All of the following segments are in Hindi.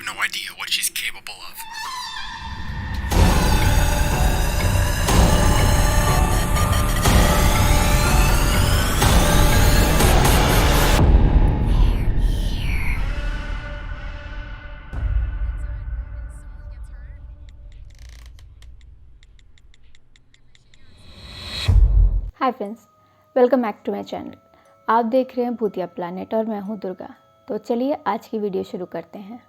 no idea what she's capable of. Hi friends, welcome back to my channel. आप देख रहे हैं भूतिया प्लानेट और मैं हूं दुर्गा। तो चलिए आज की वीडियो शुरू करते हैं।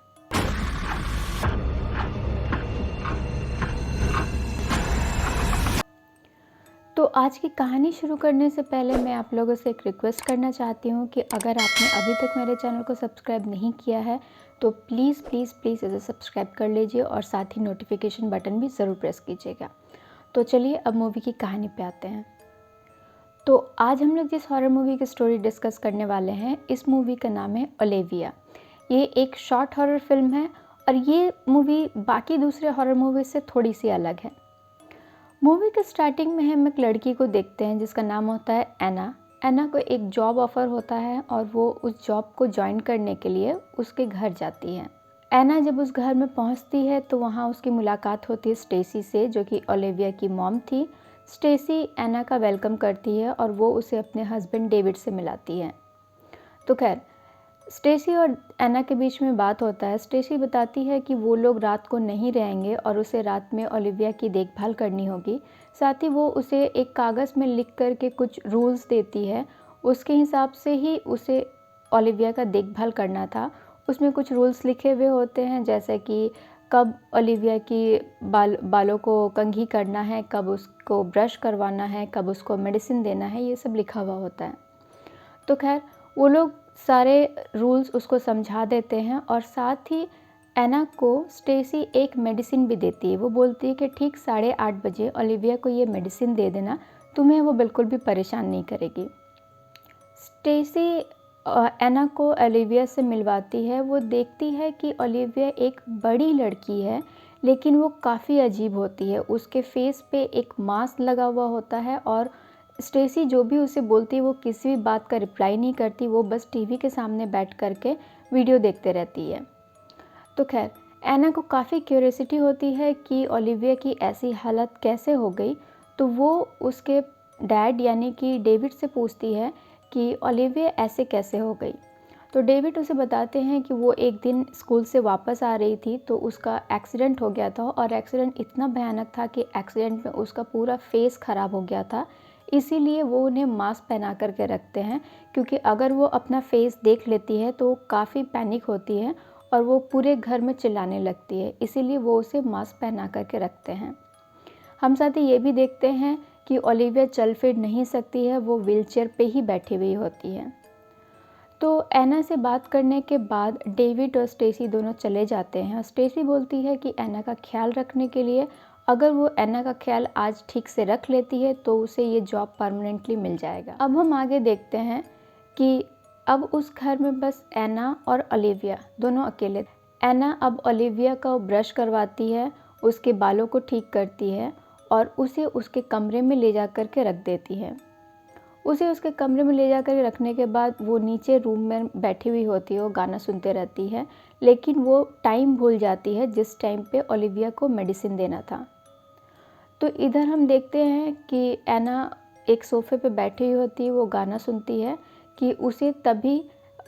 तो आज की कहानी शुरू करने से पहले मैं आप लोगों से एक रिक्वेस्ट करना चाहती हूं कि अगर आपने अभी तक मेरे चैनल को सब्सक्राइब नहीं किया है तो प्लीज़ प्लीज़ प्लीज़ इसे सब्सक्राइब कर लीजिए और साथ ही नोटिफिकेशन बटन भी ज़रूर प्रेस कीजिएगा। तो चलिए अब मूवी की कहानी पे आते हैं। तो आज हम लोग जिस हॉरर मूवी की स्टोरी डिस्कस करने वाले हैं, इस मूवी का नाम है ओलिविया। ये एक शॉर्ट हॉरर फिल्म है और ये मूवी बाकी दूसरे हॉरर मूवी से थोड़ी सी अलग है। मूवी के स्टार्टिंग में हम एक लड़की को देखते हैं जिसका नाम होता है एना। एना को एक जॉब ऑफ़र होता है और वो उस जॉब को ज्वाइन करने के लिए उसके घर जाती है। एना जब उस घर में पहुंचती है तो वहां उसकी मुलाकात होती है स्टेसी से, जो कि ओलिविया की मॉम थी। स्टेसी एना का वेलकम करती है और वो उसे अपने हस्बैंड डेविड से मिलाती है। तो खैर स्टेसी और एना के बीच में बात होता है। स्टेसी बताती है कि वो लोग रात को नहीं रहेंगे और उसे रात में ओलिविया की देखभाल करनी होगी। साथ ही वो उसे एक कागज़ में लिख कर के कुछ रूल्स देती है, उसके हिसाब से ही उसे ओलिविया का देखभाल करना था। उसमें कुछ रूल्स लिखे हुए होते हैं, जैसे कि कब ओलिविया की बालों को कंघी करना है, कब उसको ब्रश करवाना है, कब उसको मेडिसिन देना है, ये सब लिखा हुआ होता है। तो खैर वो लोग सारे रूल्स उसको समझा देते हैं और साथ ही एना को स्टेसी एक मेडिसिन भी देती है। वो बोलती है कि ठीक 8:30 बजे ओलिविया को ये मेडिसिन दे देना, तुम्हें वो बिल्कुल भी परेशान नहीं करेगी। स्टेसी एना को ओलिविया से मिलवाती है। वो देखती है कि ओलिविया एक बड़ी लड़की है, लेकिन वो काफ़ी अजीब होती है। उसके फेस पे एक मास्क लगा हुआ होता है और स्टेसी जो भी उसे बोलती है वो किसी भी बात का रिप्लाई नहीं करती। वो बस टीवी के सामने बैठ कर के वीडियो देखते रहती है। तो खैर एना को काफ़ी क्यूरियोसिटी होती है कि ओलिविया की ऐसी हालत कैसे हो गई। तो वो उसके डैड यानी कि डेविड से पूछती है कि ओलिविया ऐसे कैसे हो गई। तो डेविड उसे बताते हैं कि वो एक दिन स्कूल से वापस आ रही थी तो उसका एक्सीडेंट हो गया था और एक्सीडेंट इतना भयानक था कि एक्सीडेंट में उसका पूरा फेस ख़राब हो गया था। इसीलिए वो उन्हें मास्क पहना करके रखते हैं, क्योंकि अगर वो अपना फेस देख लेती है तो काफ़ी पैनिक होती है और वो पूरे घर में चिल्लाने लगती है। इसीलिए वो उसे मास्क पहना करके रखते हैं। हम साथ ही ये भी देखते हैं कि ओलिविया चल फिर नहीं सकती है, वो व्हीलचेयर पे ही बैठी हुई होती है। तो एना से बात करने के बाद डेविड और स्टेसी दोनों चले जाते हैं। स्टेसी बोलती है कि एना का ख्याल रखने के लिए अगर वो एना का ख्याल आज ठीक से रख लेती है तो उसे ये जॉब परमानेंटली मिल जाएगा। अब हम आगे देखते हैं कि अब उस घर में बस एना और ओलिविया दोनों अकेले। एना अब ओलिविया का ब्रश करवाती है, उसके बालों को ठीक करती है और उसे उसके कमरे में ले जा कर के रख देती है। उसे उसके कमरे में ले जा कर रखने के बाद वो नीचे रूम में बैठी हुई होती है, वो गाना सुनते रहती है, लेकिन वो टाइम भूल जाती है जिस टाइम पे ओलिविया को मेडिसिन देना था। तो इधर हम देखते हैं कि एना एक सोफ़े पे बैठी हुई होती है, वो गाना सुनती है कि उसे तभी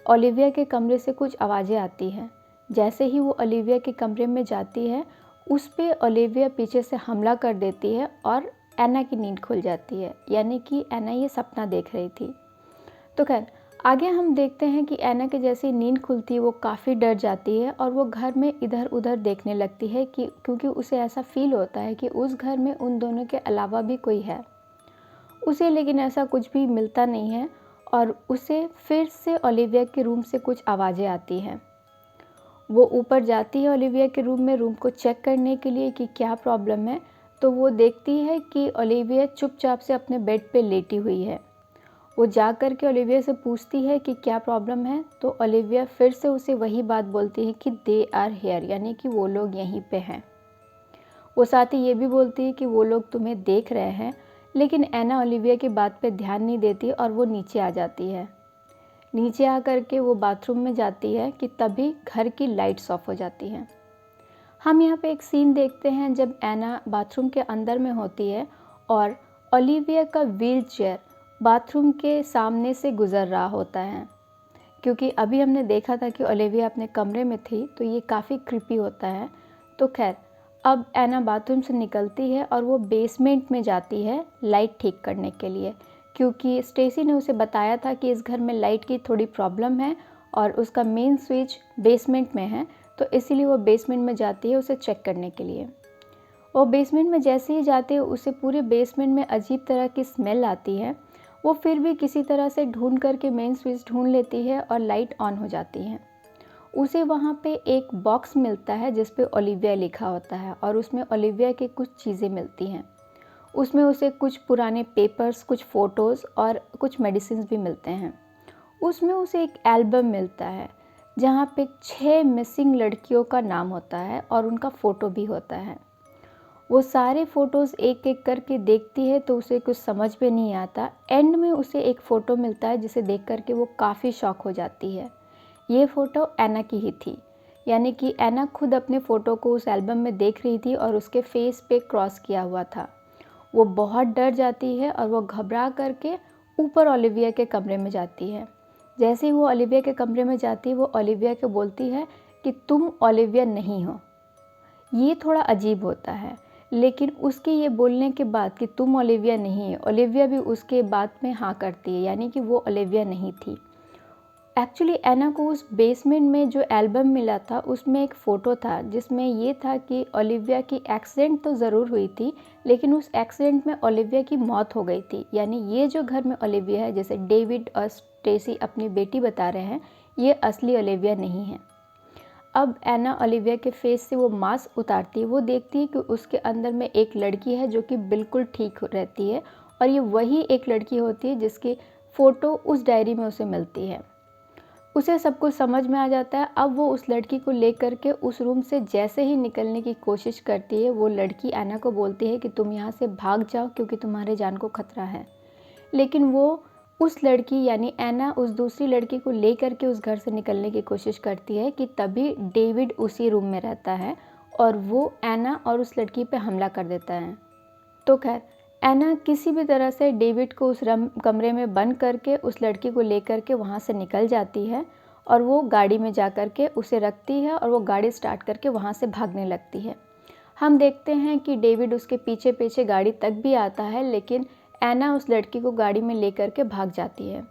ओलिविया के कमरे से कुछ आवाज़ें आती हैं। जैसे ही वो ओलिविया के कमरे में जाती है, उस पे ओलिविया पीछे से हमला कर देती है और एना की नींद खुल जाती है, यानी कि एना ये सपना देख रही थी। तो खैर आगे हम देखते हैं कि एना के जैसे नींद खुलती है वो काफ़ी डर जाती है और वो घर में इधर उधर देखने लगती है कि क्योंकि उसे ऐसा फील होता है कि उस घर में उन दोनों के अलावा भी कोई है। उसे लेकिन ऐसा कुछ भी मिलता नहीं है और उसे फिर से ओलिविया के रूम से कुछ आवाज़ें आती हैं। वो ऊपर जाती है ओलिविया के रूम में, रूम को चेक करने के लिए कि क्या प्रॉब्लम है। तो वो देखती है कि ओलिविया चुपचाप से अपने बेड पे लेटी हुई है। वो जा कर के ओलिविया से पूछती है कि क्या प्रॉब्लम है। तो ओलिविया फिर से उसे वही बात बोलती है कि दे आर हेयर, यानी कि वो लोग यहीं पे हैं। वो साथ ही ये भी बोलती है कि वो लोग तुम्हें देख रहे हैं, लेकिन एना ओलिविया की बात पे ध्यान नहीं देती और वो नीचे आ जाती है। नीचे आ कर के वो बाथरूम में जाती है कि तभी घर की लाइट्स ऑफ हो जाती हैं। हम यहाँ पे एक सीन देखते हैं जब एना बाथरूम के अंदर में होती है और ओलिविया का व्हील चेयर बाथरूम के सामने से गुज़र रहा होता है। क्योंकि अभी हमने देखा था कि ओलिविया अपने कमरे में थी, तो ये काफ़ी क्रीपी होता है। तो खैर, अब एना बाथरूम से निकलती है और वो बेसमेंट में जाती है लाइट ठीक करने के लिए, क्योंकि स्टेसी ने उसे बताया था कि इस घर में लाइट की थोड़ी प्रॉब्लम है और उसका मेन स्विच बेसमेंट में है, तो इसीलिए वो बेसमेंट में जाती है उसे चेक करने के लिए। वो बेसमेंट में जैसे ही जाती है उसे पूरे बेसमेंट में अजीब तरह की स्मेल आती है। वो फिर भी किसी तरह से ढूंढ करके मेन स्विच ढूंढ लेती है और लाइट ऑन हो जाती है। उसे वहाँ पे एक बॉक्स मिलता है जिस पे ओलिविया लिखा होता है और उसमें ओलिविया की कुछ चीज़ें मिलती हैं। उसमें उसे कुछ पुराने पेपर्स, कुछ फ़ोटोज़ और कुछ मेडिसिन भी मिलते हैं। उसमें उसे एक एल्बम मिलता है जहाँ पे 6 मिसिंग लड़कियों का नाम होता है और उनका फ़ोटो भी होता है। वो सारे फ़ोटोज़ एक एक करके देखती है तो उसे कुछ समझ में नहीं आता। एंड में उसे एक फ़ोटो मिलता है जिसे देख कर के वो काफ़ी शॉक हो जाती है। ये फ़ोटो एना की ही थी, यानी कि एना खुद अपने फ़ोटो को उस एल्बम में देख रही थी और उसके फेस पे क्रॉस किया हुआ था। वो बहुत डर जाती है और वो घबरा करके ऊपर ओलिविया के कमरे में जाती है। जैसे ही वो ओलिविया के कमरे में जाती है वो ओलिविया को बोलती है कि तुम ओलिविया नहीं हो। ये थोड़ा अजीब होता है, लेकिन उसके ये बोलने के बाद कि तुम ओलिविया नहीं है, ओलिविया भी उसके बात में हाँ करती है, यानी कि वो ओलिविया नहीं थी। एक्चुअली एना को उस बेसमेंट में जो एल्बम मिला था उसमें एक फ़ोटो था जिसमें ये था कि ओलिविया की एक्सीडेंट तो ज़रूर हुई थी, लेकिन उस एक्सीडेंट में ओलिविया की मौत हो गई थी। यानी ये जो घर में ओलिविया है, जैसे डेविड और स्टेसी अपनी बेटी बता रहे हैं, ये असली ओलिविया नहीं है। अब एना ओलिविया के फेस से वो मास्क उतारती है। वो देखती है कि उसके अंदर में एक लड़की है जो कि बिल्कुल ठीक रहती है और ये वही एक लड़की होती है जिसकी फ़ोटो उस डायरी में उसे मिलती है। उसे सब कुछ समझ में आ जाता है। अब वो उस लड़की को लेकर के उस रूम से जैसे ही निकलने की कोशिश करती है, वो लड़की एना को बोलती है कि तुम यहाँ से भाग जाओ क्योंकि तुम्हारे जान को खतरा है। लेकिन वो उस लड़की यानी एना उस दूसरी लड़की को लेकर के उस घर से निकलने की कोशिश करती है कि तभी डेविड उसी रूम में रहता है और वो एना और उस लड़की पे हमला कर देता है। तो खैर, एना किसी भी तरह से डेविड को उस कमरे में बंद करके उस लड़की को लेकर के वहाँ से निकल जाती है और वो गाड़ी में जा कर के उसे रखती है और वो गाड़ी स्टार्ट करके वहाँ से भागने लगती है। हम देखते हैं कि डेविड उसके पीछे पीछे गाड़ी तक भी आता है, लेकिन एना उस लड़की को गाड़ी में लेकर के भाग जाती है।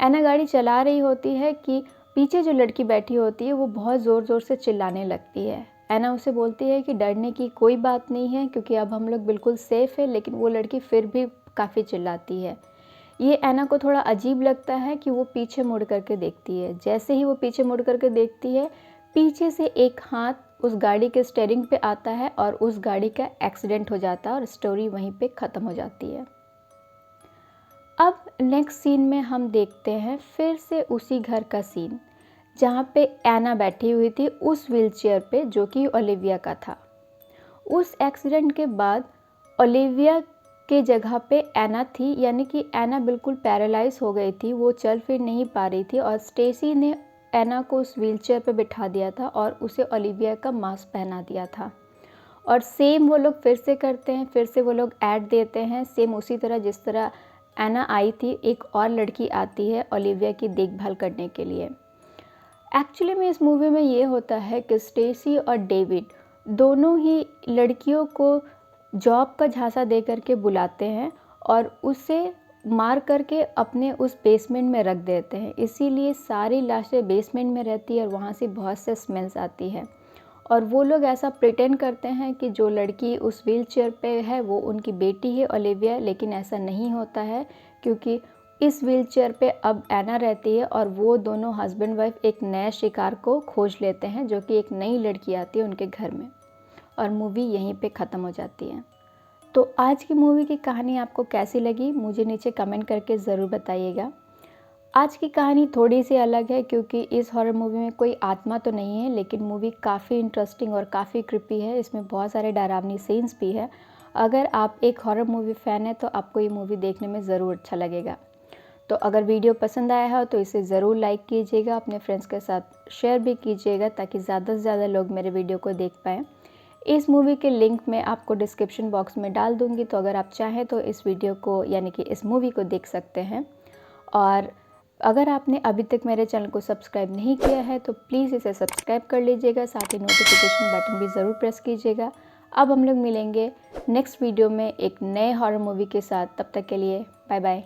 एना गाड़ी चला रही होती है कि पीछे जो लड़की बैठी होती है वो बहुत ज़ोर ज़ोर से चिल्लाने लगती है। एना उसे बोलती है कि डरने की कोई बात नहीं है क्योंकि अब हम लोग बिल्कुल सेफ़ है, लेकिन वो लड़की फिर भी काफ़ी चिल्लाती है। ये एना को थोड़ा अजीब लगता है कि वो पीछे मुड़ करके देखती है। जैसे ही वो पीछे मुड़ करके देखती है, पीछे से एक हाथ उस गाड़ी के स्टीयरिंग पे आता है और उस गाड़ी का एक्सीडेंट हो जाता है और स्टोरी वहीं पे ख़त्म हो जाती है। अब नेक्स्ट सीन में हम देखते हैं फिर से उसी घर का सीन जहाँ पे एना बैठी हुई थी उस व्हीलचेयर पे जो कि ओलिविया का था। उस एक्सीडेंट के बाद ओलिविया के जगह पे एना थी, यानी कि एना बिल्कुल पैरालाइज हो गई थी, वो चल फिर नहीं पा रही थी और स्टेसी ने एना को उस व्हीलचेयर पे बिठा दिया था और उसे ओलिविया का मास्क पहना दिया था। और सेम वो लोग फिर से करते हैं, फिर से वो लोग ऐड देते हैं सेम उसी तरह जिस तरह एना आई थी। एक और लड़की आती है ओलिविया की देखभाल करने के लिए। एक्चुअली में इस मूवी में ये होता है कि स्टेसी और डेविड दोनों ही लड़कियों को जॉब का झांसा दे करके बुलाते हैं और उसे मार करके अपने उस बेसमेंट में रख देते हैं। इसीलिए सारी लाशें बेसमेंट में रहती है और वहाँ से बहुत से स्मेल्स आती है और वो लोग ऐसा प्रिटेंड करते हैं कि जो लड़की उस व्हीलचेयर पे है वो उनकी बेटी है ओलिविया, लेकिन ऐसा नहीं होता है क्योंकि इस व्हीलचेयर पे अब एना रहती है और वो दोनों हस्बैंड वाइफ एक नए शिकार को खोज लेते हैं जो कि एक नई लड़की आती है उनके घर में और मूवी यहीं पे ख़त्म हो जाती है। तो आज की मूवी की कहानी आपको कैसी लगी मुझे नीचे कमेंट करके ज़रूर बताइएगा। आज की कहानी थोड़ी सी अलग है क्योंकि इस हॉरर मूवी में कोई आत्मा तो नहीं है, लेकिन मूवी काफ़ी इंटरेस्टिंग और काफ़ी क्रिपी है। इसमें बहुत सारे डरावनी सीन्स भी है। अगर आप एक हॉरर मूवी फ़ैन है तो आपको ये मूवी देखने में ज़रूर अच्छा लगेगा। तो अगर वीडियो पसंद आया हो तो इसे ज़रूर लाइक कीजिएगा, अपने फ्रेंड्स के साथ शेयर भी कीजिएगा ताकि ज़्यादा से ज़्यादा लोग मेरे वीडियो को देख पाएँ। इस मूवी के लिंक मैं आपको डिस्क्रिप्शन बॉक्स में डाल दूँगी, तो अगर आप चाहें तो इस वीडियो को यानी कि इस मूवी को देख सकते हैं। और अगर आपने अभी तक मेरे चैनल को सब्सक्राइब नहीं किया है तो प्लीज़ इसे सब्सक्राइब कर लीजिएगा, साथ ही नोटिफिकेशन बटन भी ज़रूर प्रेस कीजिएगा। अब हम लोग मिलेंगे नेक्स्ट वीडियो में एक नए हॉरर मूवी के साथ, तब तक के लिए बाय बाय।